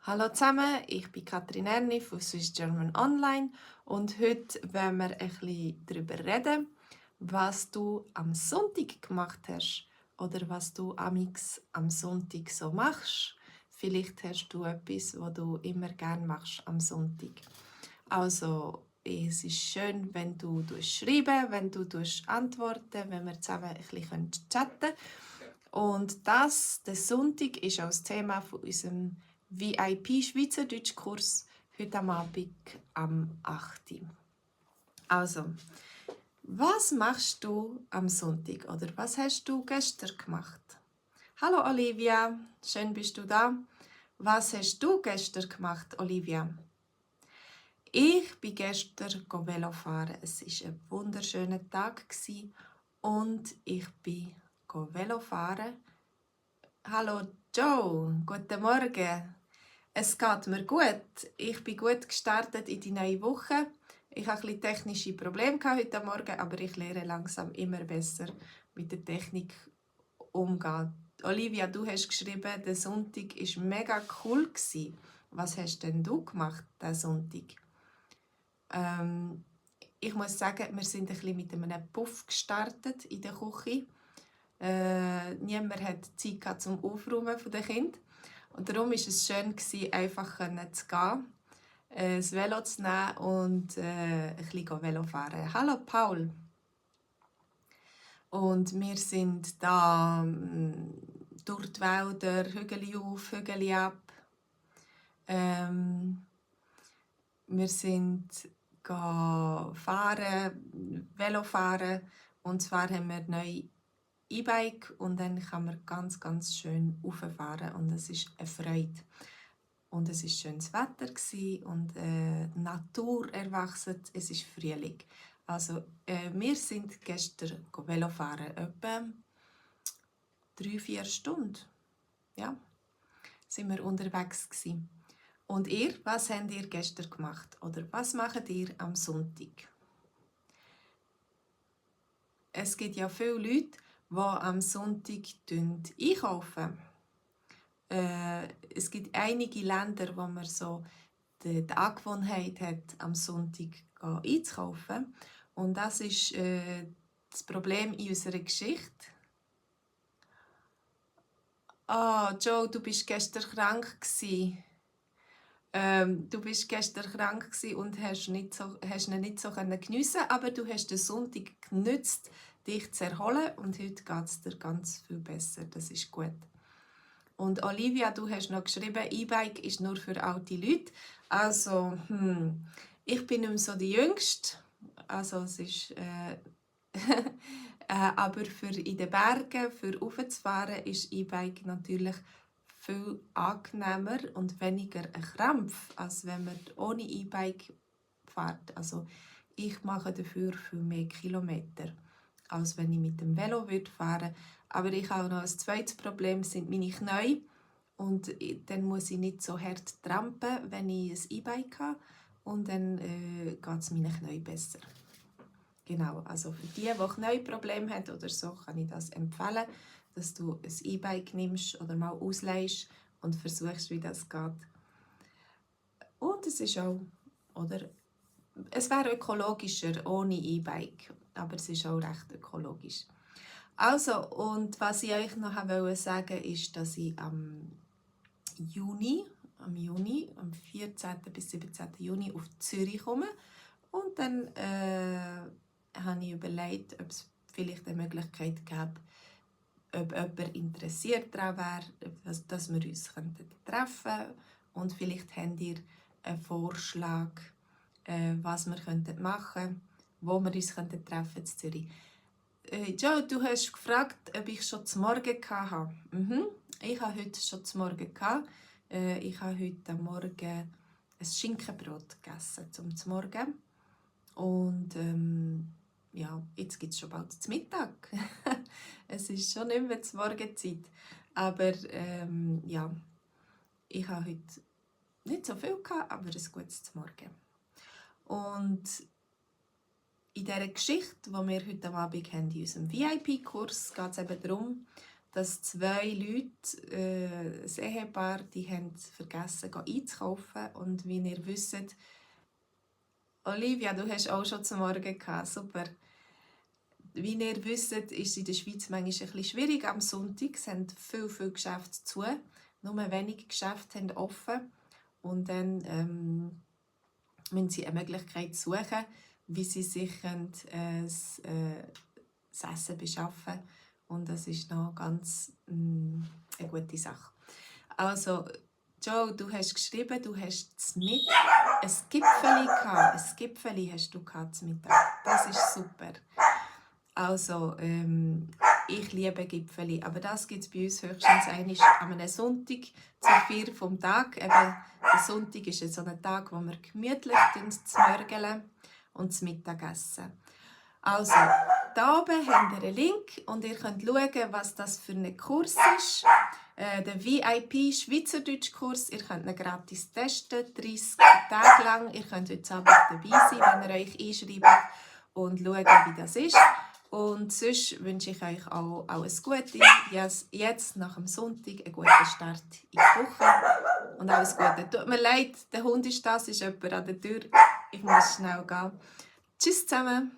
Hallo zusammen, ich bin Katrin Erni von Swiss German Online und heute wollen wir ein bisschen darüber reden, was du am Sonntag gemacht hast oder was du am Sonntag so machst. Vielleicht hast du etwas, was du immer gerne machst am Sonntag. Also es ist schön, wenn du schreibst, wenn du antworten, wenn wir zusammen ein bisschen chatten können. Und der Sonntag ist auch das Thema von unserem VIP-Schweizerdeutsch-Kurs heute am Abend am 8. Also, was machst du am Sonntag oder was hast du gestern gemacht? Hallo Olivia, schön bist du da. Was hast du gestern gemacht, Olivia? Ich bin gestern Velo fahren. Es war ein wunderschöner Tag und ich bin Velo fahren. Hallo Joe, guten Morgen. Es geht mir gut. Ich bin gut gestartet in die neue Woche. Ich hatte ein bisschen technische Probleme heute Morgen, aber ich lerne langsam immer besser mit der Technik umgehen. Olivia, du hast geschrieben, der Sonntag war mega cool. Was hast denn du gemacht, diesen Sonntag? Ich muss sagen, wir sind ein bisschen mit einem Puff gestartet in der Küche. Niemand hat Zeit zum Aufräumen der Kinder. Und darum war es schön, einfach zu gehen, das Velo zu nehmen und ein bisschen Velo fahren. Hallo Paul! Und wir sind da durch die Wälder, Hügel auf, Hügel ab. Wir sind fahren, Velo fahren. Und zwar haben wir neu E-Bike und dann kann man ganz, ganz schön rauffahren und es ist eine Freude. Und es war schönes Wetter und die Natur erwachsen, es ist Frühling. Also wir sind gestern Velo fahren, etwa 3-4 Stunden. Ja, sind wir unterwegs gewesen. Und ihr, was habt ihr gestern gemacht? Oder was macht ihr am Sonntag? Es gibt ja viele Leute, die am Sonntag einkaufen. Es gibt einige Länder, wo man so die Angewohnheit hat, am Sonntag einzukaufen. Und das ist das Problem in unserer Geschichte. Joe, du bist gestern krank gewesen. Du bist gestern krank und hast ihn nicht so geniessen, aber du hast den Sonntag genutzt, dich zu erholen und heute geht es dir ganz viel besser. Das ist gut. Und Olivia, du hast noch geschrieben, E-Bike ist nur für alte Leute. Also, ich bin nicht mehr so die Jüngste. Also, es ist, aber für in den Bergen, für raufzufahren, ist E-Bike natürlich viel angenehmer und weniger ein Krampf, als wenn man ohne E-Bike fährt. Also, ich mache dafür viel mehr Kilometer, als wenn ich mit dem Velo fahren würde. Aber ich habe noch ein zweites Problem, sind meine Knie. Und dann muss ich nicht so hart trampen, wenn ich ein E-Bike habe. Und dann geht es meinen Knien besser. Genau, also für die Knieprobleme haben oder so, kann ich das empfehlen, dass du ein E-Bike nimmst oder mal ausleihst und versuchst, wie das geht. Und es ist auch, oder es wäre ökologischer ohne E-Bike, aber es ist auch recht ökologisch. Also, und was ich euch noch sagen wollte, ist, dass ich am Juni, am 14. bis 17. Juni auf Zürich komme. Und dann habe ich überlegt, ob es vielleicht eine Möglichkeit gäbe, ob jemand interessiert daran wäre, dass wir uns treffen könnten. Und vielleicht habt ihr einen Vorschlag, was wir machen könnten, wo wir uns treffen könnten in Zürich. Joe, du hast gefragt, ob ich schon zum Morgen hatte. Ich habe heute schon zum Morgen gehabt. Ich habe heute Morgen ein Schinkenbrot gegessen zum Morgen. Und ja, jetzt gibt es schon bald zum Mittag. Es ist schon nicht mehr zur Morgenzeit. Aber ja, ich habe heute nicht so viel gehabt, aber ein gutes zum Morgen. Und in dieser Geschichte, die wir heute Abend haben, in unserem VIP-Kurs, geht es eben darum, dass 2 Leute, ein Ehepaar, die haben vergessen einzukaufen. Und wie ihr wisst, Olivia, du hast auch schon zum Morgen gehabt, super. Wie ihr wisst, ist es in der Schweiz manchmal ein bisschen schwierig am Sonntag. Es haben viele Geschäfte zu. Nur wenige Geschäfte haben offen. Und dann müssen sie eine Möglichkeit suchen, wie sie sich das Essen beschaffen können. Und das ist noch ganz eine gute Sache. Also, Joe, du hast geschrieben, du hast zum Mittag ein Gipfeli gehabt. Ein Gipfeli hast du zum Mittag. Das ist super. Also, ich liebe Gipfeli, aber das gibt es bei uns höchstens einmal an einem Sonntag zur 4 vom Tag. Eben, der Sonntag ist so ein Tag, wo wir gemütlich zmörgeln und zu Mittag essen. Also, hier oben habt ihr einen Link und ihr könnt schauen, was das für ein Kurs ist. Der VIP Schweizerdeutsch-Kurs. Ihr könnt ihn gratis testen, 30 Tage lang. Ihr könnt heute Abend dabei sein, wenn ihr euch einschreibt und schauen, wie das ist. Und sonst wünsche ich euch auch alles Gute. Jetzt nach dem Sonntag einen guten Start in die Woche. Und alles Gute. Tut mir leid, der Hund ist jemand an der Tür. Ich muss schnell gehen. Tschüss zusammen.